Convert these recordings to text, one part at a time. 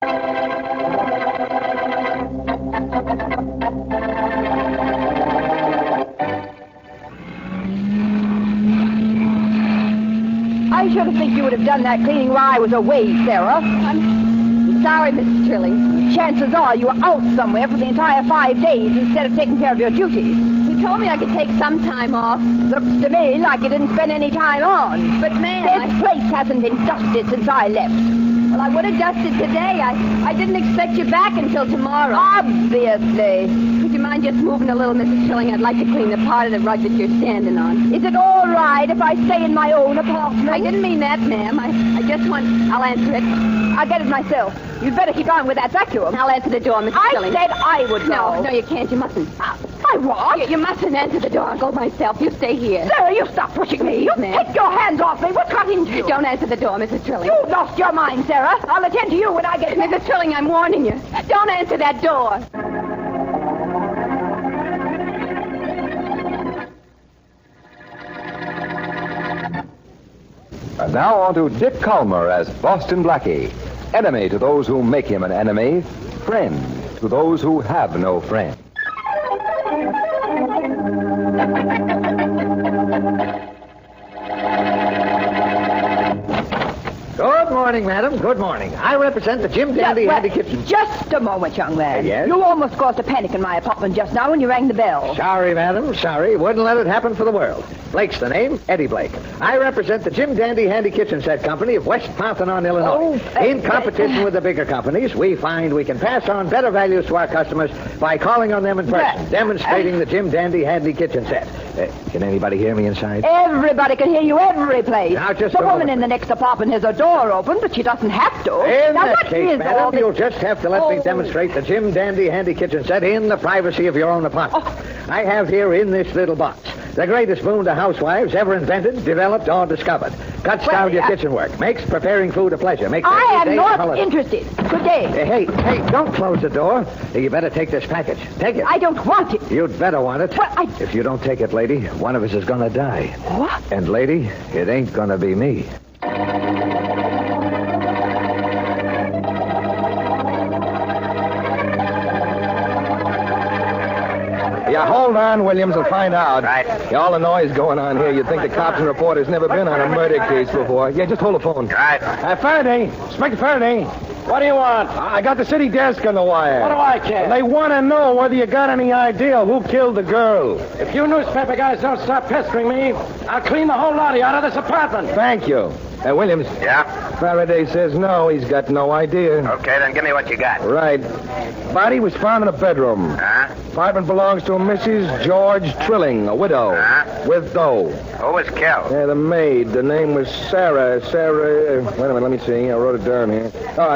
I should think you would have done that cleaning while I was away, Sarah. I'm sorry, Mrs. Trilling. Chances are you were out somewhere for the entire 5 days instead of taking care of your duties. You told me I could take some time off. Looks to me like you didn't spend any time on. But, ma'am, This place hasn't been dusted since I left. Well, I would have dusted today. I didn't expect you back until tomorrow. Obviously. Would you mind just moving a little, Mrs. Trilling? I'd like to clean the part of the rug that you're standing on. Is it all right if I stay in my own apartment? I didn't mean that, ma'am. I just want... I'll answer it. I'll get it myself. You'd better keep on with that vacuum. I'll answer the door, Mrs. Trilling. I said I would go. No, you can't. You mustn't. I what? You mustn't answer the door. I'll go myself. You stay here. Sarah, you stop pushing me. You ma'am. take your hands off me. What got into you? Don't answer the door, Mrs. Trilling. You lost your mind, Sarah. I'll attend to you when I get... Mrs. Trilling, I'm warning you. Don't answer that door. And now on to Dick Calmer as Boston Blackie. Enemy to those who make him an enemy. Friend to those who have no friend. Good morning, madam. Good morning. I represent the Jim Dandy Handy Kitchen. Just a moment, young man. Yes? You almost caused a panic in my apartment just now when you rang the bell. Sorry, madam. Sorry. Wouldn't let it happen for the world. Blake's the name. Eddie Blake. I represent the Jim Dandy Handy Kitchen Set Company of West Parthenon, Illinois. In competition with the bigger companies, we find we can pass on better values to our customers by calling on them in person, demonstrating the Jim Dandy Handy Kitchen Set. Can anybody hear me inside? Everybody can hear you every place. Now, just the a woman moment, in the next apartment has a door open, but she doesn't have to. In now, that what case, is all madam, this... you'll just have to let me demonstrate the Jim Dandy Handy Kitchen Set in the privacy of your own apartment. I have here in this little box the greatest boon to housewives ever invented, developed, or discovered. Cuts down your kitchen work, makes preparing food a pleasure, makes I every am day a not holiday. interested. Good day. Hey, don't close the door. You better take this package. Take it. I don't want it. You'd better want it. Well, If you don't take it, lady, one of us is gonna die. What? And, lady, it ain't gonna be me. Yeah, hold on, Williams, and find out. Right. Yeah, all the noise going on here. You'd think the cops and reporters never been on a murder case before. Yeah, just hold the phone. Right. Faraday. Inspector Faraday. What do you want? I got the city desk on the wire. What do I care? They want to know whether you got any idea who killed the girl. If you newspaper guys don't stop pestering me, I'll clean the whole lot of you out of this apartment. Thank you. Williams. Yeah? Faraday says no, he's got no idea. Okay, then give me what you got. Right. Body was found in a bedroom. Huh? Apartment belongs to a Mrs. George Trilling, a widow. Huh? With dough. Who was killed? Yeah, the maid. The name was Sarah. Wait a minute, let me see. I wrote it down here.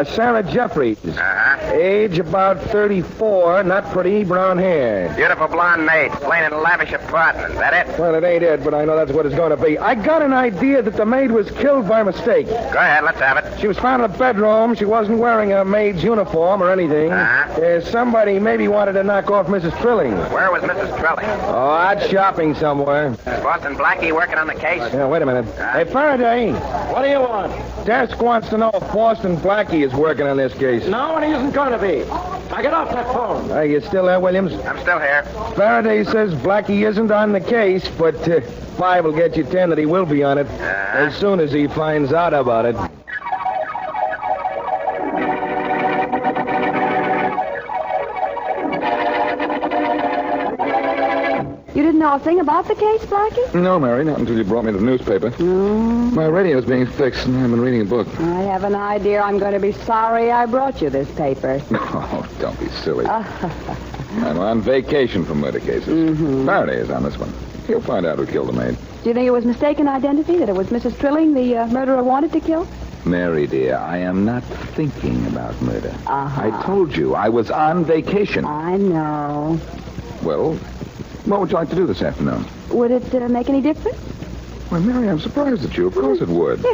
Sarah Jeffries. Uh-huh. Age about 34, not pretty, brown hair. Beautiful blonde maid, plain and lavish apartment. That it? Well, it ain't it, but I know that's what it's going to be. I got an idea that the maid was killed by mistake. Go ahead, let's have it. She was found in a bedroom. She wasn't wearing a maid's uniform or anything. Uh-huh. Somebody maybe wanted to knock off Mrs. Trilling. Where was Mrs. Trilling? Oh, out shopping somewhere. Boston Blackie working on the case? Yeah, wait a minute. Hey, Faraday. What do you want? Desk wants to know if Boston Blackie is working on this case. No, and he isn't going to be. Now get off that phone. Hey, you still there, Williams? I'm still here. Faraday says Blackie isn't on the case, but 5 will get you 10 that he will be on it as soon as he finds out about it. You didn't know a thing about the case, Blackie? No, Mary, not until you brought me the newspaper. My radio's being fixed, and I've been reading a book. I have an idea I'm going to be sorry I brought you this paper. Oh, don't be silly. I'm on vacation for murder cases. Faraday is on this one. He'll find out who killed the maid. Do you think it was mistaken identity, that it was Mrs. Trilling the murderer wanted to kill? Mary, dear, I am not thinking about murder. I told you I was on vacation. I know. Well, what would you like to do this afternoon? Would it make any difference? Why, Mary, I'm surprised at you. Of course it would.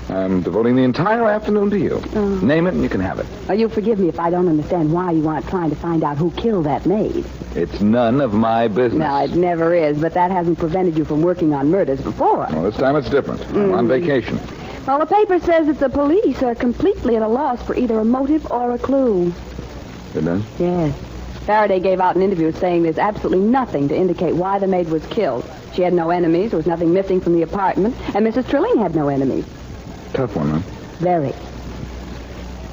I'm devoting the entire afternoon to you. Name it and you can have it. Oh, you forgive me if I don't understand why you aren't trying to find out who killed that maid. It's none of my business. No, it never is, but that hasn't prevented you from working on murders before. Well, this time it's different. I'm on vacation. Well, the paper says that the police are completely at a loss for either a motive or a clue. It does? Yes. Faraday gave out an interview saying there's absolutely nothing to indicate why the maid was killed. She had no enemies, there was nothing missing from the apartment, and Mrs. Trilling had no enemies. Tough one, huh? Very.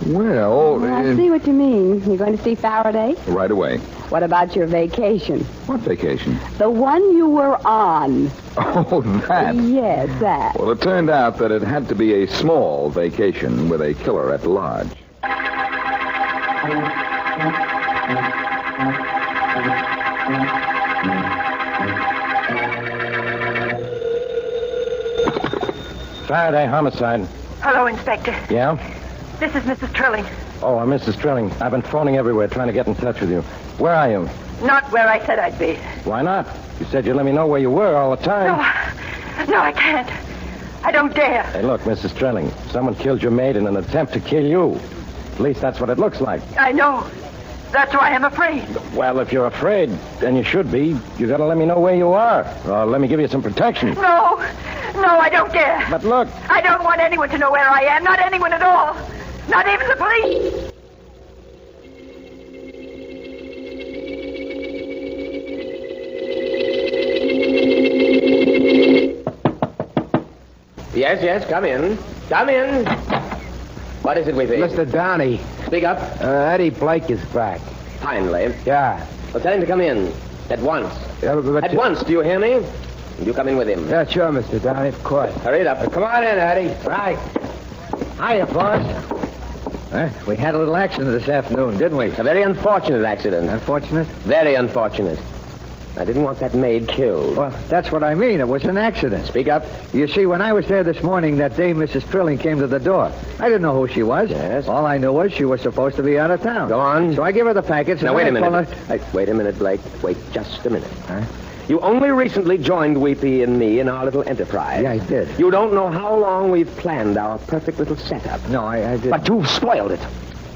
Well, I see what you mean. You're going to see Faraday? right away. What about your vacation? What vacation? The one you were on. Oh, that. Yes, that. Well, it turned out that it had to be a small vacation with a killer at large. Faraday, homicide. Hello, Inspector. Yeah? This is Mrs. Trilling. Oh, Mrs. Trilling. I've been phoning everywhere trying to get in touch with you. Where are you? Not where I said I'd be. Why not? You said you'd let me know where you were all the time. No, I can't. I don't dare. Hey, look, Mrs. Trilling. Someone killed your maid in an attempt to kill you. At least that's what it looks like. I know. That's why I'm afraid. Well, if you're afraid, then you should be. You gotta let me know where you are. Or let me give you some protection. No, I don't dare. But look. I don't want anyone to know where I am. Not anyone at all. Not even the police. Yes, come in. Come in. What is it we think? Mr. Downey, Speak up. Eddie Blake is back. Finally. Yeah. Well, tell him to come in. At once. But At once, do you hear me? You come in with him. Yeah, sure, Mr. Downey, of course. Hurry it up. Come on in, Eddie. Right. Hiya, boss. We had a little accident this afternoon, didn't we? A very unfortunate accident. Unfortunate? Very unfortunate. I didn't want that maid killed. Well, that's what I mean. It was an accident. Speak up. You see, when I was there this morning, that dame, Mrs. Trilling, came to the door. I didn't know who she was. Yes. All I knew was she was supposed to be out of town. Go on. So I give her the package. Now, and wait I a minute. told her- Wait a minute, Blake. Wait just a minute. Huh? You only recently joined Weepy and me in our little enterprise. Yeah, I did. You don't know how long we've planned our perfect little setup. No, I did. But you've spoiled it.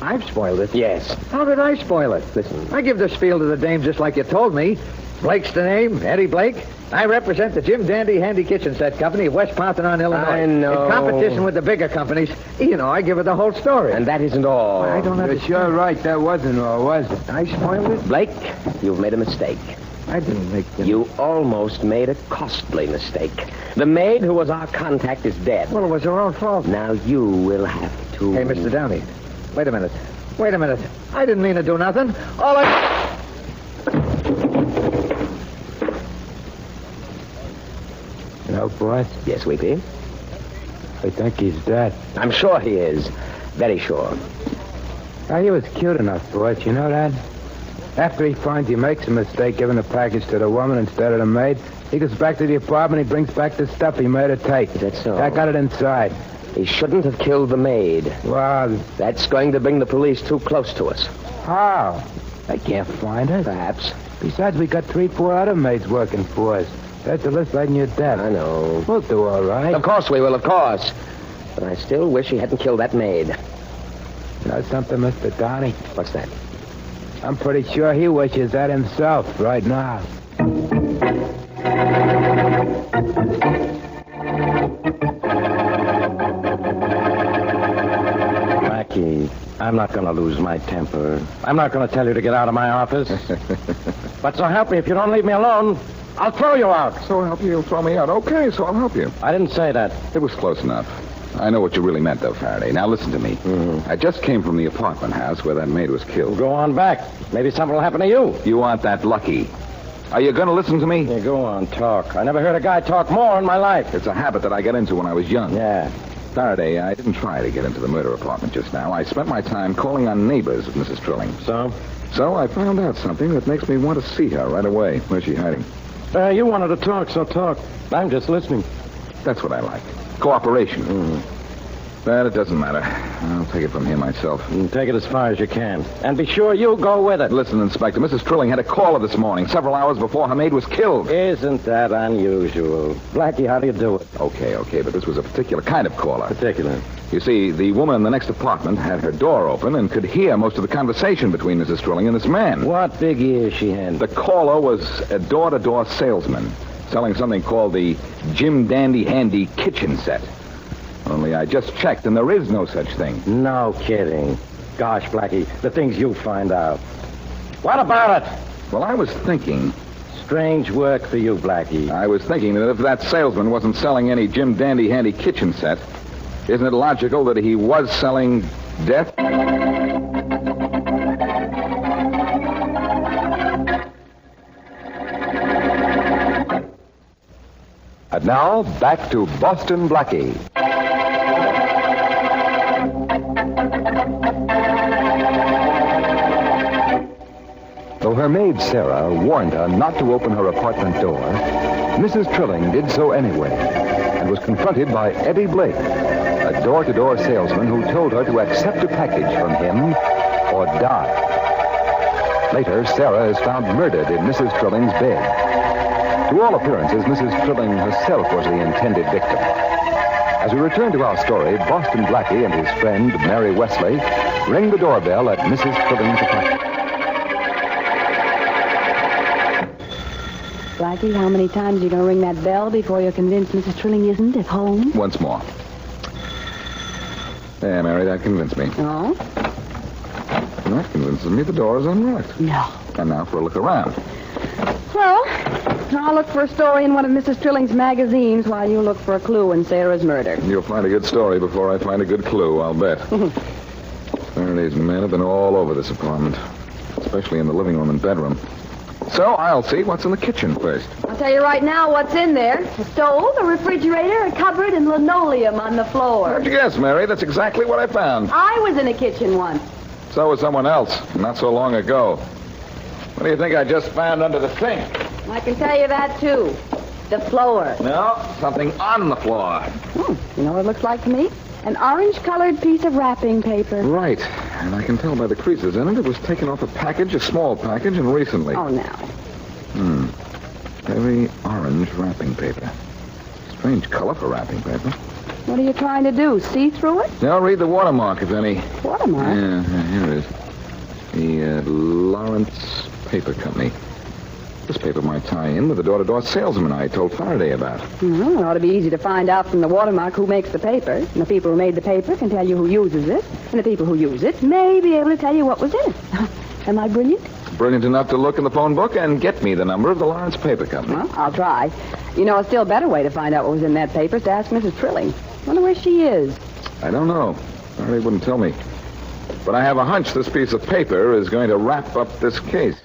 I've spoiled it. Yes. How did I spoil it? Listen. I give the spiel to the dame just like you told me. Blake's the name, Eddie Blake. I represent the Jim Dandy Handy Kitchen Set Company of West Parthenon, Illinois. I know. In competition with the bigger companies, I give her the whole story. And that isn't all. I don't You're understand. sure right, that wasn't all, was it? I spoiled it? Blake, you've made a mistake. I didn't make the... You almost made a costly mistake. The maid who was our contact is dead. Well, it was her own fault. Now you will have to... Hey, Mr. Downey, wait a minute. I didn't mean to do nothing. All I... No, boss. Yes, Weepy? I think he's dead. I'm sure he is. Very sure. Oh, he was cute enough, boss. You know that? After he finds he makes a mistake giving the package to the woman instead of the maid, he goes back to the apartment, he brings back the stuff he made her take. Is that so? I got it inside. He shouldn't have killed the maid. Well, That's going to bring the police too close to us. how? They can't find her. Perhaps. Besides, we got 3-4 other maids working for us. That's the list right in your desk. I know. We'll do all right. Of course we will, of course. But I still wish he hadn't killed that maid. You know something, Mr. Downey? What's that? I'm pretty sure he wishes that himself right now. Blackie, I'm not going to lose my temper. I'm not going to tell you to get out of my office. But so help me, if you don't leave me alone, I'll throw you out. So I'll help you, you'll throw me out. Okay, so I'll help you. I didn't say that. It was close enough. I know what you really meant, though, Faraday. Now listen to me. I just came from the apartment house where that maid was killed. Go on back. Maybe something will happen to you. You aren't that lucky. Are you going to listen to me? Yeah, go on, talk. I never heard a guy talk more in my life. It's a habit that I got into when I was young. Yeah. Faraday, I didn't try to get into the murder apartment just now. I spent my time calling on neighbors of Mrs. Trilling. So? So I found out something that makes me want to see her right away. Where's she hiding? You wanted to talk, so talk. I'm just listening. That's what I like. Cooperation. But it doesn't matter. I'll take it from here myself. And take it as far as you can. And be sure you go with it. Listen, Inspector, Mrs. Trilling had a caller this morning, several hours before her maid was killed. Isn't that unusual? Blackie, how do you do it? Okay, but this was a particular kind of caller. Particular. You see, the woman in the next apartment had her door open and could hear most of the conversation between Mrs. Trilling and this man. What big ears she had. The caller was a door-to-door salesman selling something called the Jim Dandy Handy Kitchen Set. Only I just checked, and there is no such thing. No kidding. Gosh, Blackie, the things you find out. What about it? Well, I was thinking... Strange work for you, Blackie. I was thinking that if that salesman wasn't selling any Jim Dandy Handy kitchen set, isn't it logical that he was selling death? And now, back to Boston Blackie. Though her maid, Sarah, warned her not to open her apartment door, Mrs. Trilling did so anyway and was confronted by Eddie Blake, a door-to-door salesman who told her to accept a package from him or die. Later, Sarah is found murdered in Mrs. Trilling's bed. To all appearances, Mrs. Trilling herself was the intended victim. As we return to our story, Boston Blackie and his friend, Mary Wesley, ring the doorbell at Mrs. Trilling's apartment. Blackie, how many times are you going to ring that bell before you're convinced Mrs. Trilling isn't at home? Once more. There, Mary, that convinced me. Oh? That convinces me the door is unlocked. No. And now for a look around. Well, I'll look for a story in one of Mrs. Trilling's magazines while you look for a clue in Sarah's murder. You'll find a good story before I find a good clue, I'll bet. Faraday's men have been all over this apartment, especially in the living room and bedroom. So I'll see what's in the kitchen first. I'll tell you right now what's in there. A stove, a refrigerator, a cupboard, and linoleum on the floor. How'd you guess, Mary? That's exactly what I found. I was in a kitchen once. So was someone else, not so long ago. What do you think I just found under the sink? I can tell you that, too. The floor. No, something on the floor. You know what it looks like to me? An orange-colored piece of wrapping paper. Right. And I can tell by the creases in it, it was taken off a package, a small package, and recently. Oh, now. Very orange wrapping paper. Strange color for wrapping paper. What are you trying to do, see through it? Now read the watermark, if any. Watermark? Yeah, here it is. The Lawrence Paper Company. This paper might tie in with the door-to-door salesman I told Faraday about. It ought to be easy to find out from the watermark who makes the paper. And the people who made the paper can tell you who uses it. And the people who use it may be able to tell you what was in it. Am I brilliant? Brilliant enough to look in the phone book and get me the number of the Lawrence Paper Company. Well, I'll try. You know, a still better way to find out what was in that paper is to ask Mrs. Trilling. Wonder where she is. I don't know. Faraday wouldn't tell me. But I have a hunch this piece of paper is going to wrap up this case.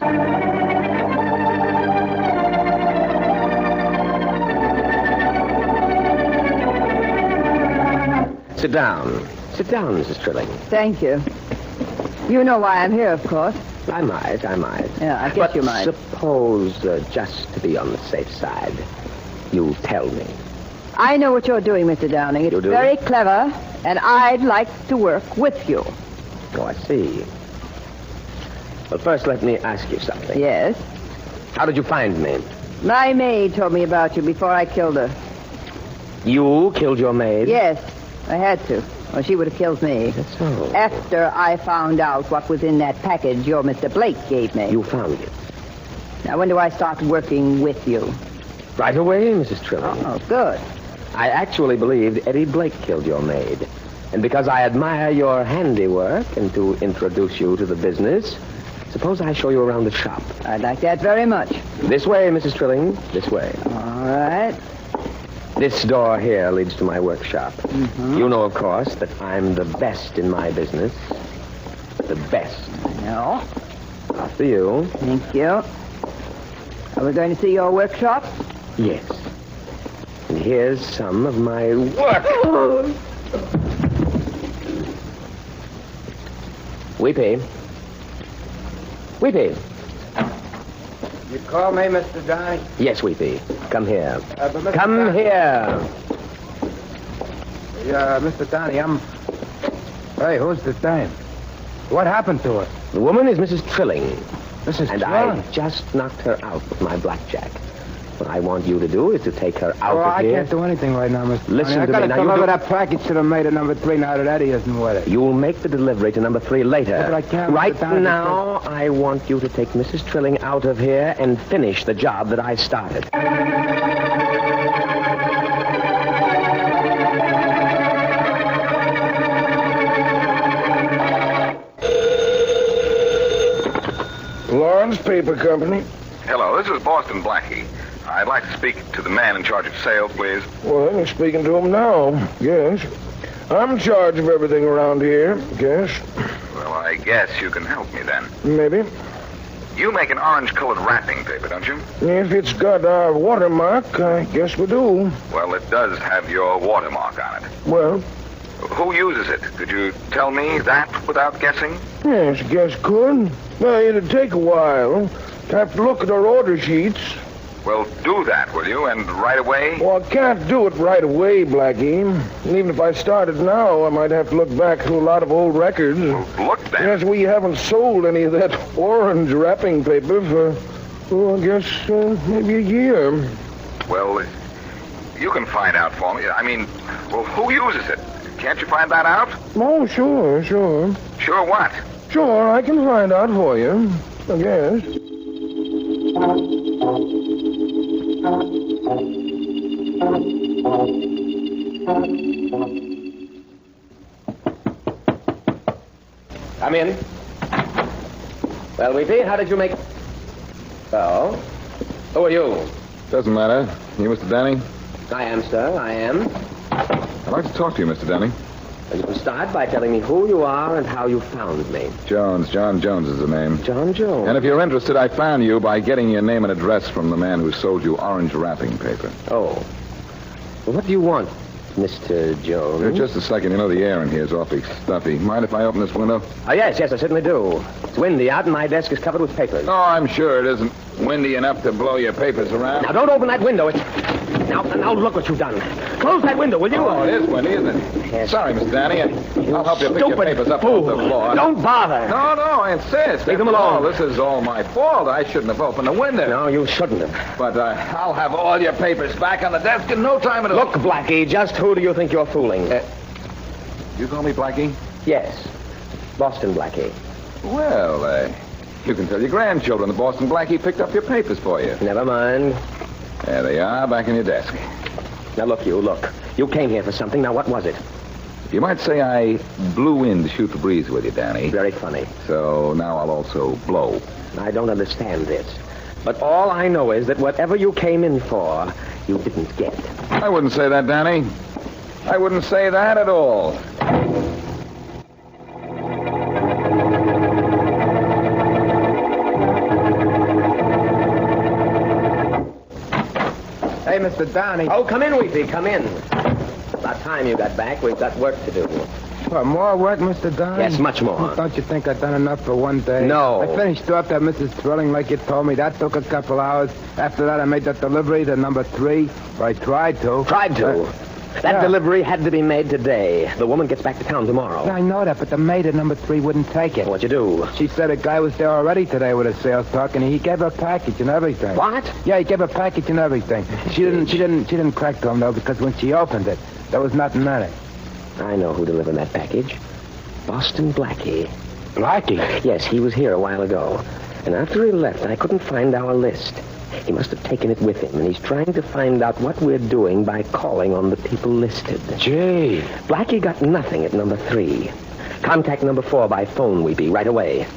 Sit down. Sit down, Mrs. Trilling. Thank you. You know why I'm here, of course. I might. Yeah, I guess But you might. suppose, just to be on the safe side, you tell me. I know what you're doing, Mr. Downing. It's You do? very clever, and I'd like to work with you. Oh, I see. Well, first, let me ask you something. Yes? How did you find me? My maid told me about you before I killed her. You killed your maid? Yes, I had to. Or she would have killed me. That's so. After I found out what was in that package your Mr. Blake gave me. You found it. Now, when do I start working with you? Right away, Mrs. Trilling. Oh, good. I actually believed Eddie Blake killed your maid. And because I admire your handiwork and to introduce you to the business, suppose I show you around the shop. I'd like that very much. This way, Mrs. Trilling. This way. All right. This door here leads to my workshop. Mm-hmm. You know, of course, that I'm the best in my business. The best. No. After you. Thank you. Are we going to see your workshop? Yes. And here's some of my work. Weepy. Weepy. You call me, Mr. Downing? Yes, Weepy. Come here. But Mr. Come Downing- here. Yeah, Mr. Downing, Hey, who's the dame? What happened to her? The woman is Mrs. Trilling. Mrs. And Trilling? I just knocked her out with my blackjack. What I want you to do is to take her out Oh, of I here. can't do anything right now, Mr. Listen Downing. to me. I Now, gotta you deliver do- that package to the maid at number 3 now that Eddie isn't with it. You'll make the delivery to number 3 later. Yeah, but I can't, Mr. Right Downing, now, I want you to take Mrs. Trilling out of here and finish the job that I started. Advance Paper Company. Hello, this is Boston Blackie. I'd like to speak to the man in charge of sales, please. Well, you're speaking to him now. Yes. I'm in charge of everything around here. Yes. Well, I guess you can help me then. Maybe. You make an orange-colored wrapping paper, don't you? If it's got our watermark, I guess we do. Well, it does have your watermark on it. Well, who uses it? Could you tell me that without guessing? yes, guess could. Well, it'd take a while. Have to look at our order sheets. Well, do that, will you? And right away? Well, I can't do it right away, Blackie. And even if I started now, I might have to look back through a lot of old records. Well, look then. Yes, we haven't sold any of that orange wrapping paper for, I guess, maybe a year. Well, you can find out for me. I mean, well, who uses it? Can't you find that out? Oh, sure. Sure what? Sure, I can find out for you, I guess. Come in. Well, Weepy, how did you make... Oh? Who are you? Doesn't matter. You Mr. Danny? I am, sir. I am. I'd like to talk to you, Mr. Danny. Well, you can start by telling me who you are and how you found me. Jones. John Jones is the name. John Jones. And if you're interested, I found you by getting your name and address from the man who sold you orange wrapping paper. Oh. Well, what do you want, Mr. Jones? Just a second. You know the air in here is awfully stuffy. Mind if I open this window? Oh, yes, I certainly do. It's windy out and my desk is covered with papers. Oh, I'm sure it isn't windy enough to blow your papers around. Now, don't open that window. Now, look what you've done. Close that window, will you? Oh, it is windy, isn't it? Yes. Sorry, Mr. Danny. I'll help you pick your papers up fool. off the floor. Don't bother. No, I insist. Leave them alone. This is all my fault. I shouldn't have opened the window. No, you shouldn't have. But I'll have all your papers back on the desk in no time at all. Look, Blackie, just who do you think you're fooling? You call me Blackie? Yes. Boston Blackie. Well, you can tell your grandchildren the Boston Blackie picked up your papers for you. Never mind. There they are, back in your desk. Now, look. You came here for something. Now, what was it? You might say I blew in to shoot the breeze with you, Danny. Very funny. So now I'll also blow. I don't understand this. But all I know is that whatever you came in for, you didn't get. I wouldn't say that, Danny. I wouldn't say that at all. Hey, Mr. Downey. Oh, come in, Weepy, come in. About time you got back. We've got work to do. What, more work, Mr. Downey? Yes, much more. Don't you think I've done enough for one day? No. I finished off that Mrs. Trilling like you told me. That took a couple hours. After that, I made that delivery to number 3. Or I tried to. Tried to? That delivery had to be made today. The woman gets back to town tomorrow. I know that, but the maid at number 3 wouldn't take it. What'd you do? She said a guy was there already today with a sales talk, and he gave her a package and everything. What? Yeah, he gave her a package and everything. She didn't crack to him though, because when she opened it, there was nothing in it. I know who delivered that package. Boston Blackie. Blackie? Yes, he was here a while ago. And after he left, I couldn't find our list. He must have taken it with him, and he's trying to find out what we're doing by calling on the people listed. Gee. Blackie got nothing at number 3. Contact number 4 by phone, Weepy, right away.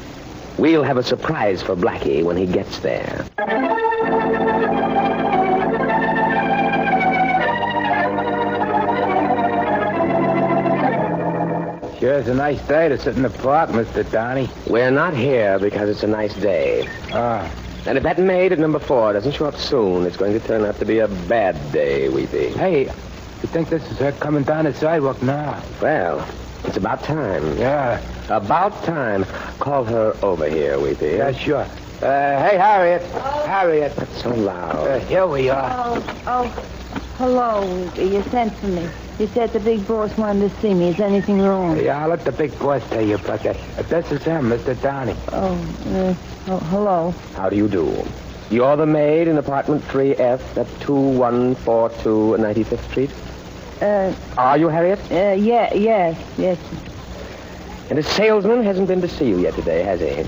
We'll have a surprise for Blackie when he gets there. Sure, it's a nice day to sit in the park, Mr. Downey. We're not here because it's a nice day. And if that maid at number 4 doesn't show up soon, it's going to turn out to be a bad day, Weepy. Hey, you think this is her coming down the sidewalk now? Well, it's about time. Yeah. About time. Call her over here, Weepy. Yeah, sure. Hey, Harriet. Harriet. That's so loud. Here we are. Hello. You sent for me. You said the big boss wanted to see me. Is anything wrong? Yeah, I'll let the big boss tell you, but this is him, Mr. Downey. Hello. How do you do? You're the maid in apartment 3F at 2142 95th Street? Are you, Harriet? Yes. And the salesman hasn't been to see you yet today, has he?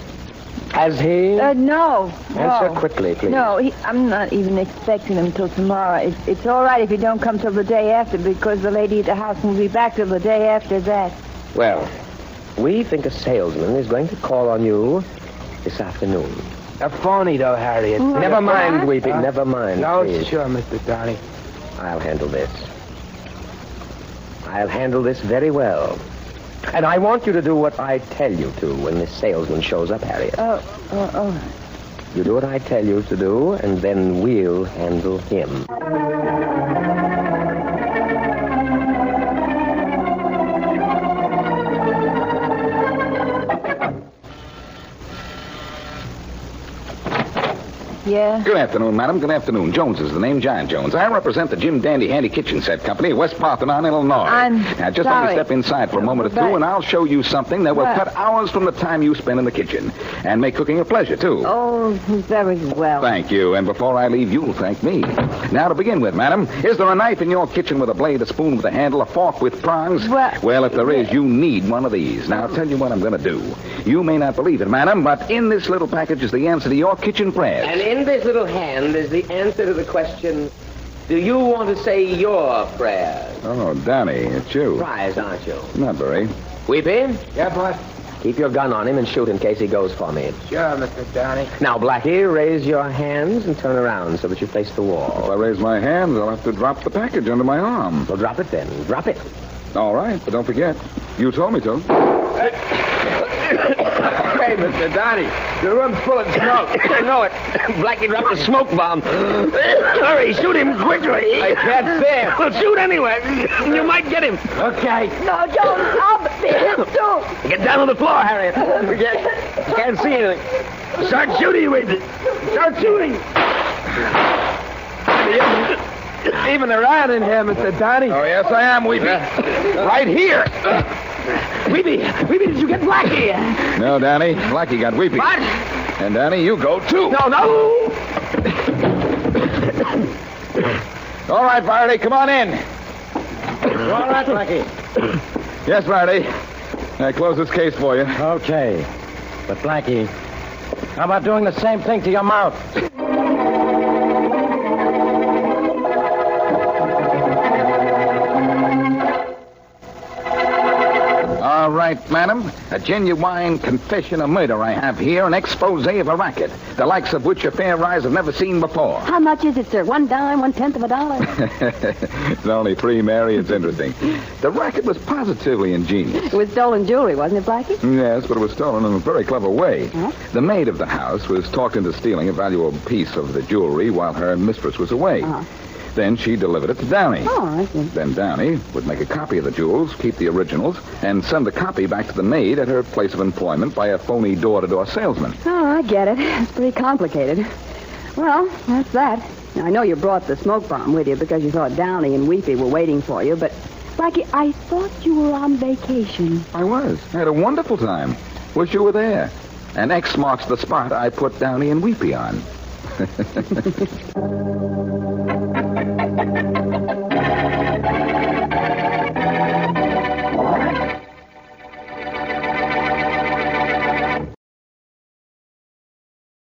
Has he? No. Answer quickly, please. No, I'm not even expecting him till tomorrow. It's all right if he don't come till the day after, because the lady at the house will be back till the day after that. Well, we think a salesman is going to call on you this afternoon. A phony, though, Harriet. Never mind, Weepy. Never mind. No, please. sure, Mr. Downey. I'll handle this. I'll handle this very well. And I want you to do what I tell you to when this salesman shows up, Harriet. Oh. You do what I tell you to do, and then we'll handle him. Yeah? Good afternoon, madam. Good afternoon. Jones is the name, Giant Jones. I represent the Jim Dandy Handy Kitchen Set Company, West Parthenon, Illinois. Now, just let me step inside for a moment or two, and I'll show you something that will cut hours from the time you spend in the kitchen, and make cooking a pleasure, too. Oh, very well. Thank you, and before I leave, you'll thank me. Now, to begin with, madam, is there a knife in your kitchen with a blade, a spoon with a handle, a fork with prongs? Well, if there is, you need one of these. Now, I'll tell you what I'm going to do. You may not believe it, madam, but in this little package is the answer to your kitchen prayers. And in this little hand is the answer to the question, do you want to say your prayers? Oh, Danny, it's you. Surprised, aren't you? Not very. Weepy? Yeah, boss? Keep your gun on him and shoot in case he goes for me. Sure, Mr. Downey. Now, Blackie, raise your hands and turn around so that you face the wall. If I raise my hands, I'll have to drop the package under my arm. Well, drop it then. Drop it. All right, but don't forget, you told me to. Hey, Mr. Downey, the room's full of smoke. I know it. Blackie dropped a smoke bomb. Hurry, shoot him quickly. I can't see him. Well, shoot anyway. You might get him. Okay. No, Jones, I'll be him too. Get down on the floor, Harriet. You can't see anything. Start shooting with it. Start shooting. Even around in here, Mr. Downey. Oh, yes, I am, Weepy. Right here. Weepy, did you get Blackie? No, Danny. Blackie got Weepy. What? And, Danny, you go, too. No. All right, Faraday, come on in. All right, Blackie. Yes, Faraday. I close this case for you. Okay. But, Blackie, how about doing the same thing to your mouth? All right, madam. A genuine confession of murder I have here, an expose of a racket, the likes of which your fair eyes have never seen before. How much is it, sir? 1 dime, 1/10 of a dollar? It's only 3, Mary. It's interesting. The racket was positively ingenious. It was stolen jewelry, wasn't it, Blackie? Yes, but it was stolen in a very clever way. Huh? The maid of the house was talked into stealing a valuable piece of the jewelry while her mistress was away. Uh-huh. Then she delivered it to Downey. Oh, I see. Then Downey would make a copy of the jewels, keep the originals, and send the copy back to the maid at her place of employment by a phony door-to-door salesman. Oh, I get it. It's pretty complicated. Well, that's that. Now, I know you brought the smoke bomb with you because you thought Downey and Weepy were waiting for you, but, Blackie, I thought you were on vacation. I was. I had a wonderful time. Wish you were there. And X marks the spot I put Downey and Weepy on.